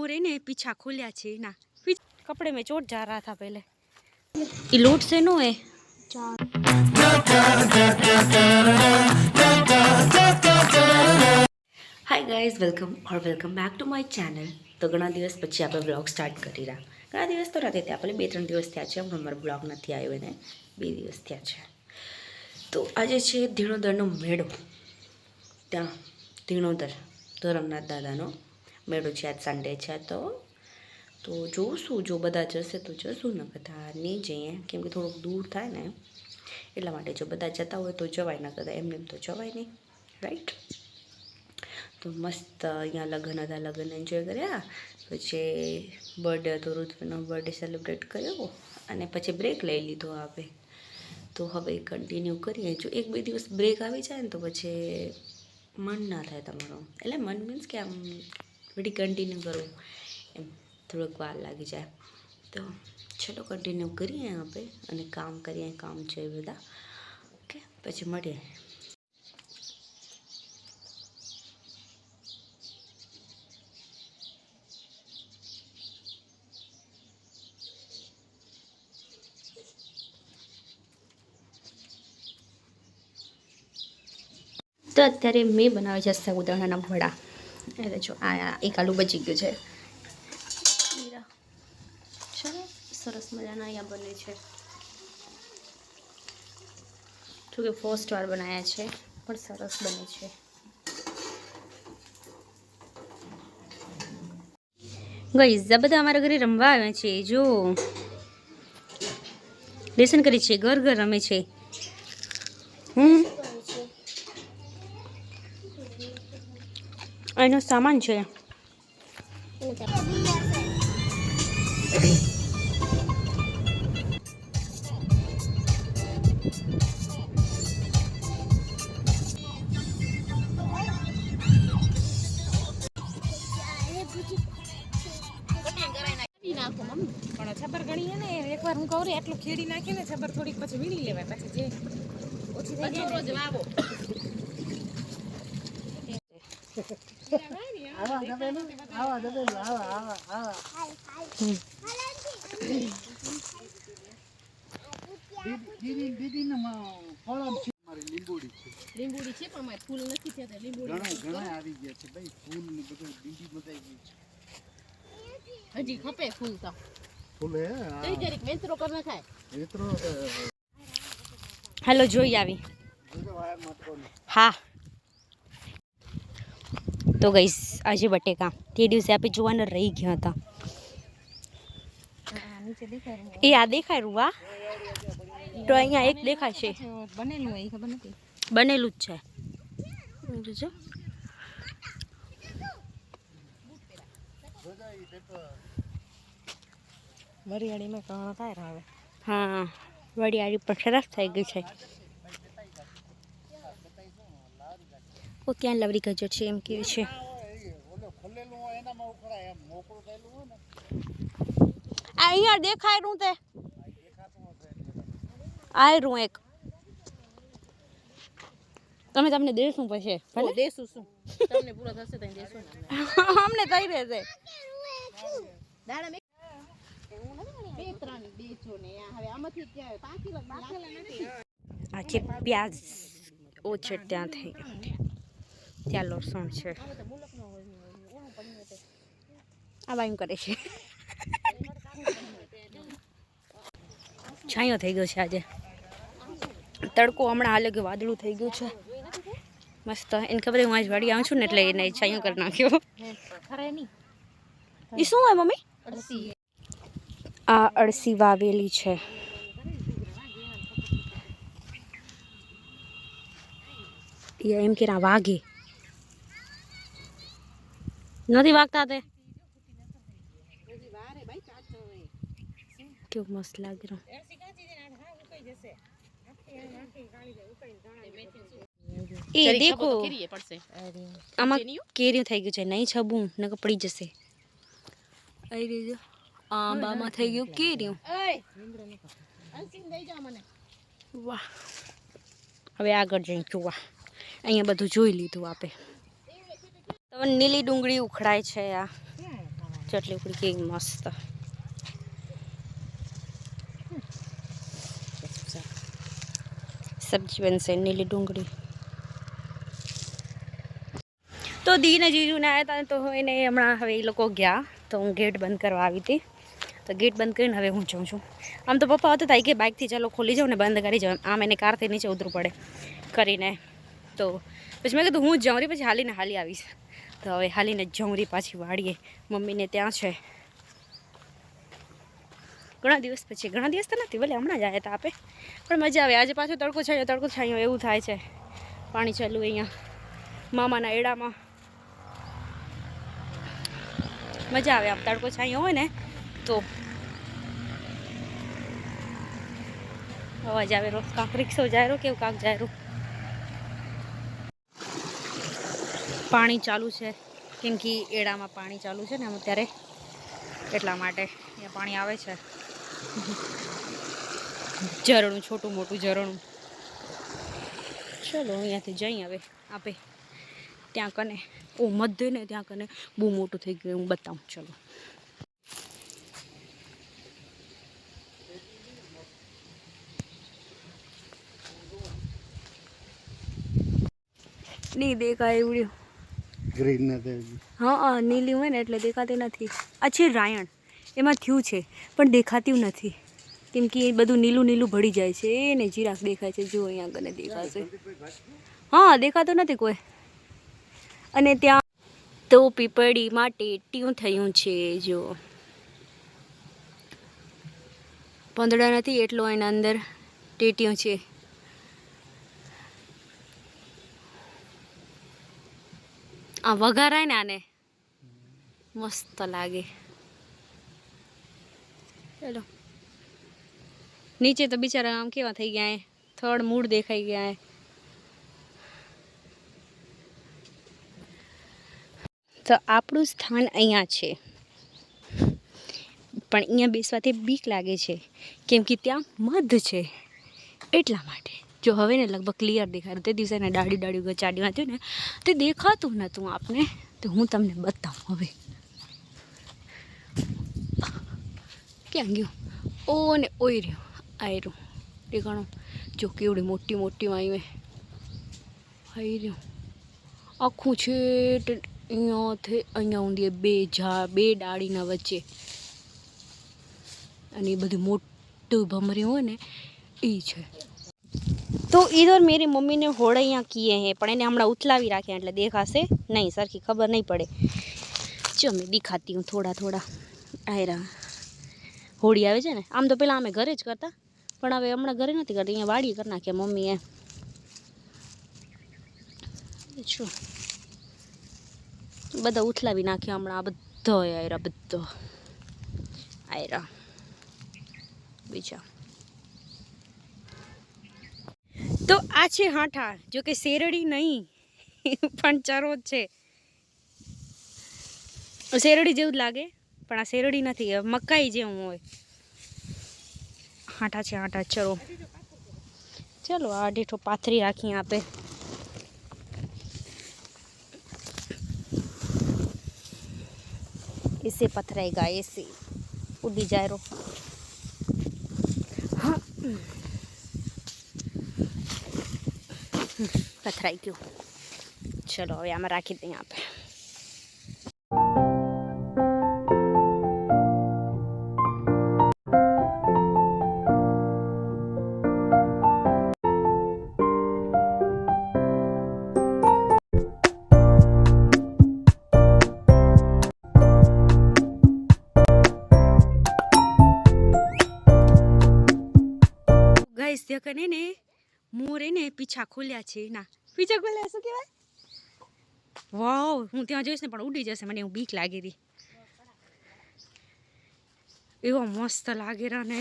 रहे ने पीछा खोलिया छे ना कपड़े में चोट जा रहा था पहले ये लूट से नो है hi guys welcome back to my channel. तो घणा दिवस पछी आपणे ब्लॉग स्टार्ट करी रहा घणा दिवस तो नथी थया આપણે 2-3 દિવસ થયા છે અમારો બ્લોગ નથી આવ્યો ને 2 દિવસ થયા છે। તો આજે છે ધીણોધરનો મેળો ત્યાં ધીણોધર ધરમનાથ દાદાનો મેળો છે આજ સન્ડે છે તો જોશું જો બધા જશે તો જશું ને બધા નહીં જઈએ કેમ કે થોડુંક દૂર થાય ને એટલા માટે જો બધા જતા હોય તો જવાય ના કદાચ એમને તો જવાય નહીં રાઈટ। તો મસ્ત અહીંયા લગ્ન હતા લગ્ન એન્જોય કર્યા પછી બર્થડે હતો ઋત્વિનો બર્થડે સેલિબ્રેટ કર્યો અને પછી બ્રેક લઈ લીધો આપે તો હવે કન્ટિન્યુ કરીએ જો 1-2 દિવસ બ્રેક આવી જાય ને તો પછી મન ના થાય તમારું એટલે મન મીન્સ કે આમ વળી કન્ટિન્યુ કરવું એમ થોડુંક વાર લાગી જાય તો ચલો કન્ટિન્યુ કરીએ આપણે અને કામ કરીએ કામ છે બધા ઓકે પછી મળીએ। તો અત્યારે મેં બનાવે છે સાબુદાણાના વડા એટલે જો આ એક આલુ બચી ગયું છે ચલો સરસ મજાના અહીંયા બને છે જોકે ફર્સ્ટ વાર બનાવ્યા છે પણ સરસ બને છે। ગાઈઝ આ બધા અમારા ઘરે રમવા આવ્યા છે જો લેસન કરી છે ઘર ઘર રમે છે એનો સામાન છે પણ છબર ગણી હે ને એકવાર હું કહું એટલું ખેડી નાખીને છબર થોડીક પછી વીણી લેવાય પછી જે ઓછી થઈ જાય રોજ વાવો લીંબુડી છે પણ મારે ફૂલ નથી થયા લીંબુડી ઘણા આવી ગયા છે ભાઈ ફૂલ ને બધું લીંબી મતાઈ ગઈ છે હજી ખપે ફૂલ તો ફૂલ હે કઈ જરીક વેતરો કર ના ખાય વેતરો હાલો જોઈ આવી હા તો ગાઈસ આજે બટેકા તે દિવસે આપણે જોવાના રહી ગયા હતા એ આ દેખાય રૂવા તો અહીંયા એક દેખાય છે બનેલું હોય ખબર નથી બનેલું જ છે જોજો વરિયાળીમાં કાણા થાય હવે હા વરિયાળી પણ સરસ થઈ ગઈ છે ઓ ત્યાં લવરી ગજો છે એમ કેવી છે આ અહીંયા દેખાય રૂ તે આય રૂ એક તમે તમને દેશું પછી ભલે દેશું શું તમને પૂરો થશે તઈ દેશું અમને થઈ રહેશે દાડા મે બે ત્રણ દેજો ને હવે આમાંથી ક્યાં પાકી લાખેલા નથી આ છે પ્યાજ ઓ છે ત્યાં થઈ ત્યાં લસણ છે આ વાયુ કરે છે છાંયો થઈ ગયો છે આજે તડકો હમણાં હાલે કે વાદળું થઈ ગયું છે મસ્ત એને ખબર હું આજ વાડી આવું છું ને એટલે એને છાંયો કરી નાખ્યો એ શું હોય મમ્મી આ અળસી વાવેલી છે એમ કે ના વાઘે નથી વાગતા તે કેવું મસ્ત લાગે એ દેખો આમાં કેરીયું થઈ ગયું છે નહીં છબું નકર પડી જશે આંબામાં થઈ ગયું કેરીયું વાહ હવે આગળ જઈ જોવા અહીંયા બધું જોઈ લીધું આપે તો નીલી ડુંગળી ઉખડાય છે આ ચટલી ઉકળી કેવી મસ્ત. સબ્જી બનશે નીલી ડુંગળી. તો દીને જીજુને આવ્યા હતા તો એને હમણાં હવે એ લોકો ગયા તો હું ગેટ બંધ કરવા આવી હતી. તો ગેટ બંધ કરીને હવે હું જાઉં છું. આમ તો પપ્પા હતા કે બાઇકથી ચાલો ખોલી જાઉં ને બંધ કરી જાઉં. આમ એને કારથી નીચે ઉતરવું પડે કરીને. તો પછી મેં કીધું હું જાઉં રહી પછી હાલીને હાલી આવીશ. તો હવે હાલીને જાઉં રહી પાછી વાળીએ. મમ્મીને ત્યાં છે. ઘણા દિવસ પછી, ઘણા દિવસ તો નથી ભલે હમણાં જ આવ્યા હતા આપે, પણ મજા આવે. આજે પાછું તડકો છાંયો એવું થાય છે. પાણી ચાલુ અહીંયા મામાના એડામાં. મજા આવે આમ તડકો છાંયો હોય ને તો. અવાજ આવે કાંક રિક્ષો જાય રહ્યો કેવું કાંક જાય રહ્યું. પાણી ચાલુ છે કેમ કે એડામાં પાણી ચાલુ છે ને અત્યારે એટલા માટે અહીંયા પાણી આવે છે. ઝરણું છોટું મોટું ઝરણું. ચલો અહીંયાથી જઈ હવે આપે ત્યાં કને. ઓ મધ્ય ને ત્યાં કને બહુ મોટું થઈ ગયું હું બતાવું. ચલો નહીં દેખાય એવડ્યું. ગ્રીન નથી. હા નીલી હોય ને એટલે દેખાતી નથી. આ છે રાયણ, એમાં થયું છે પણ દેખાતું નથી કેમ કે એ બધું નીલું નીલું ભળી જાય છે. એને જીરાફ દેખાય છે જો અહીંયા કને દેખાશે. હા દેખાતો નથી કોઈ. અને ત્યાં તો પીપળીમાં ટેટિયું થયું છે. જો પાંદડા નથી એટલો એના અંદર ટેટિયું છે. આ વઘારાય ને આને મસ્ત લાગે. ચલો નીચે તો બિચારા આમ કેવા થઈ ગયા, થડ મૂળ દેખાઈ ગયા. તો આપણું સ્થાન અહીંયા છે પણ અહીંયા બેસવાથી બીક લાગે છે કેમ કે ત્યાં મધ છે એટલા માટે. જો હવે ને લગભગ ક્લિયર દેખાય. તે દિવસે ને ડાળી ગચાડી હતી ને તે દેખાતું નહોતું આપને. તો હું તમને બતાવું હવે. ક્યાં ગયું? ઓ ને ઓય રહ્યું આયરું દેખાણું. જો કેવડી મોટી મોટી આવી આવી રહ્યું આખું છે. અહીંયાથી અહીંયા ઊંધી બે ડાળીના વચ્ચે. અને એ બધી મોટું ભમરી હોય ને એ છે. તો इधर मेरी मम्मी ने होड़ैया किए हैं પણ એને હમણાં ઉથલાવી રાખ્યા એટલે દેખાશે નહીં, સરખી ખબર નહીં પડે. જો મેં દિખાતી હું થોડા આયરા હોળી આવે છે ને. આમ તો પહેલાં અમે ઘરે જ કરતા પણ હવે હમણાં ઘરે નથી કરતા, અહીંયા વાડી કરી નાખ્યા મમ્મીએ. જો બધા ઉથલાવી નાખ્યા હમણાં. આ બધો આયરા બીજા. તો આ છે હાંઠા. જો કે શેરડી નહીં પણ ચરો જ છે. શેરડી જેવું જ લાગે પણ આ શેરડી નથી, મકાઈ જેવું હોય. હાંઠા છે, હાંઠા ચરો. ચલો આ ઢેઠો પાથરી રાખીએ આપે. એસે પથરાएगा એસે ઉડી જાય રો. હા પથરાઈ ગયું. ચલો હવે આમાં રાખી દઈએ આપણે. ગાઈસ દેખો ને મોરે ને પીછા ખોલ્યા છે. ના પીછા ખોલ્યા શું કહેવાય? વાવ હું ત્યાં જોઈશ ને પણ ઉડી જશે. મને એવું બીક લાગી હતી. એવો મસ્ત લાગે રા ને.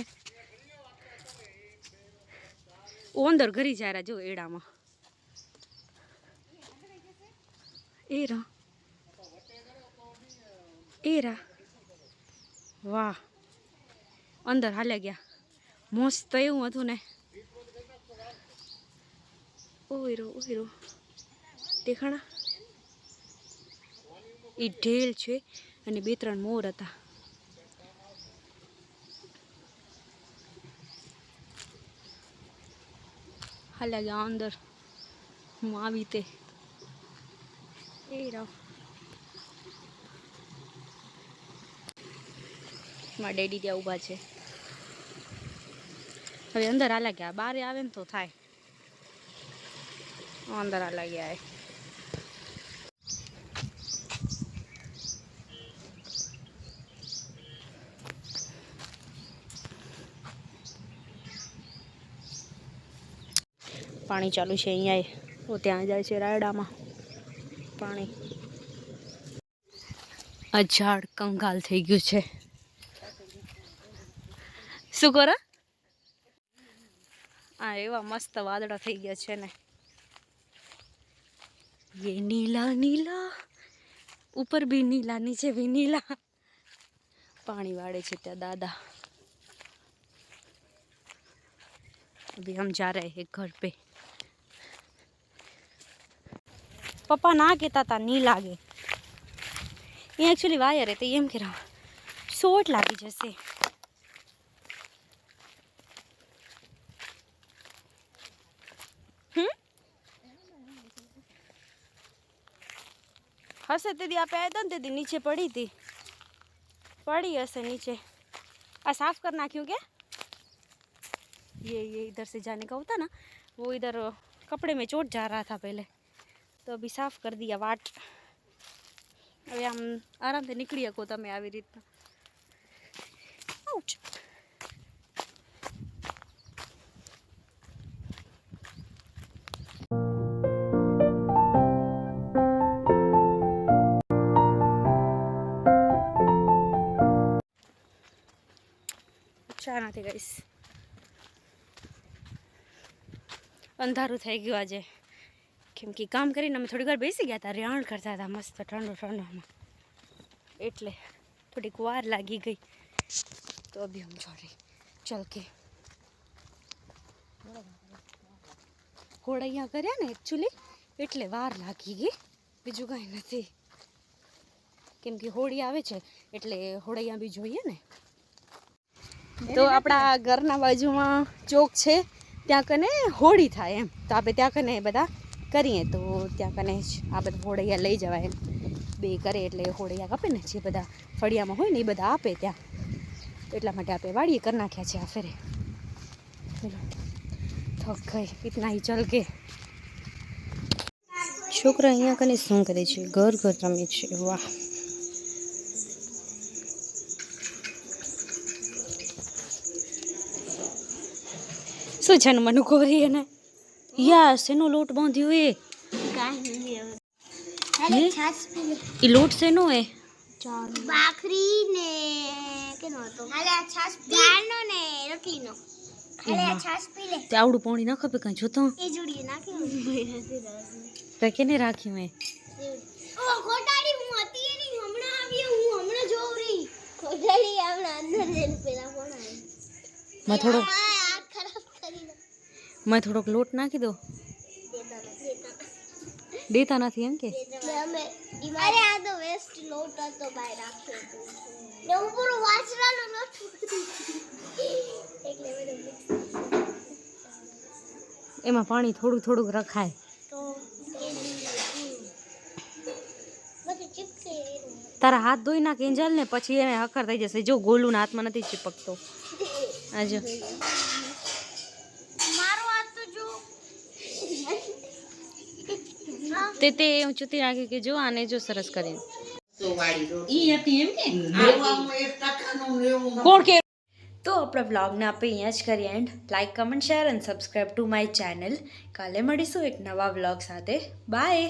અંદર ઘરી જાય જો એડામાં. એ રા વાહ અંદર હાલ્યા ગયા. મસ્ત એવું હતું ને. ઓયરો દેખાણા. એ ઢેલ છે અને 2-3 મોર હતા. હાલ્યા ગયા અંદર. હું આવી તે એ રહો મારા ડેડી ત્યાં ઊભા છે. હવે અંદર હાલ્યા ગયા. બહાર આવે ને તો થાય. અંદર હાલ્યા ગયા. પાણી ચાલુ છે અહીંયા. તો ત્યાં જાય છે રાયડામાં પાણી. આ ઝાડ કંગાલ થઈ ગયું છે. શું કરો? હા એવા મસ્ત વાદળા થઈ ગયા છે ને. ये नीला नीला ऊपर भी नीला नीचे भी नीला. पानी वाड़े છે ત્યાં દાદા. अभी हम जा रहे हैं घर पे. पप्पा ना कहता था नहीं लागे. ये एक्चुअली वायर है तो ये हम कह रहा सोट लागी जैसे. हसे तेदी आप आया था ना तेदी नीचे पड़ी थी. पड़ी हसे नीचे. आ साफ करना क्यों क्या? ये इधर से जाने का होता ना वो इधर कपड़े में चोट जा रहा था पहले तो अभी साफ कर दिया वाट. अभी हम आराम से निकली को तमे આવી રીતના. આઉચ. ચા નથી ગાઈસ. અંધારું થઈ ગયું આજે કેમ કે કામ કરીને અમે થોડી વાર બેસી ગયા હતા. રેણ કરતા હતા મસ્ત ઠંડો ઠંડોમાં એટલે થોડીક વાર લાગી ગઈ. તો અભી હમ જોડે ચલ કે હોળૈયા કર્યા ને એકચ્યુઅલી એટલે વાર લાગી ગઈ. બીજું કાંઈ નથી કેમ કે હોળી આવે છે એટલે હોળૈયા બી જોઈએ ને. તો આપણા ઘરના બાજુમાં ચોક છે ત્યાં કને હોળી થાય એમ. તો આપણે ત્યાં કને બધા કરીએ તો ત્યાં કને જ આ બધા હોળૈયા લઈ જવાય એમ. બે કરે એટલે હોળૈયા કાપે ને જે બધા ફળિયામાં હોય ને એ બધા આપે ત્યાં. તો એટલા માટે આપણે વાડીએ કરી નાખ્યા છે આ ફેરે. થક ગઈ ઇતના હી ચલ કે. છોકરા અહીંયા કને શું કરે છે? ઘર ઘર રમે છે. વાહ. શું છે મને કોરી એને યા શેનો લોટ બાંધ્યો એ? એ લોટ શેનો એ? ભાખરી ને કેનો હતો? હાલે આ છાસ દાળનો ને રોટલીનો. હાલે આ છાસ પી લે. તે આવડું પાણી ના ખપે કઈ જોતો એ જોડીએ નાખ્યું. તે કેને રાખ્યું એ? ઓ ખોટાડી હું હતી એની હમણાં આવી હું હમણાં જોવ રહી. ખોટાડી હમણાં અંદર જઈને પેલા કોણ આવે? માં થોડો આ ખરાબ કરી દો. માં થોડોક લોટ નાખી દો. દેતા નથી એમ કે? અમે અરે આ તો વેસ્ટ લોટ હતો બહાર રાખ્યો હતો. ને ઉપર વાસરાનો લોટ એટલે બધું એમાં પાણી થોડું થોડુંક રખાય. તો બધું ચીપકે તારા હાથ ધોઈ નાખ એંજલ ને પછી એને હકર થઈ જશે. જો ગોલું ના હાથમાં નથી ચીપકતો. આજો મારો હાથ તો જો તે ઊંચુથી રાખી કે જો આને જો સરસ કરીને તો આપણા વ્લોગને આપણે અહીંયા જ કરીએ and. Like comment share and subscribe to my channel. કાલે મળીશું એક નવા વ્લોગ સાથે. બાય.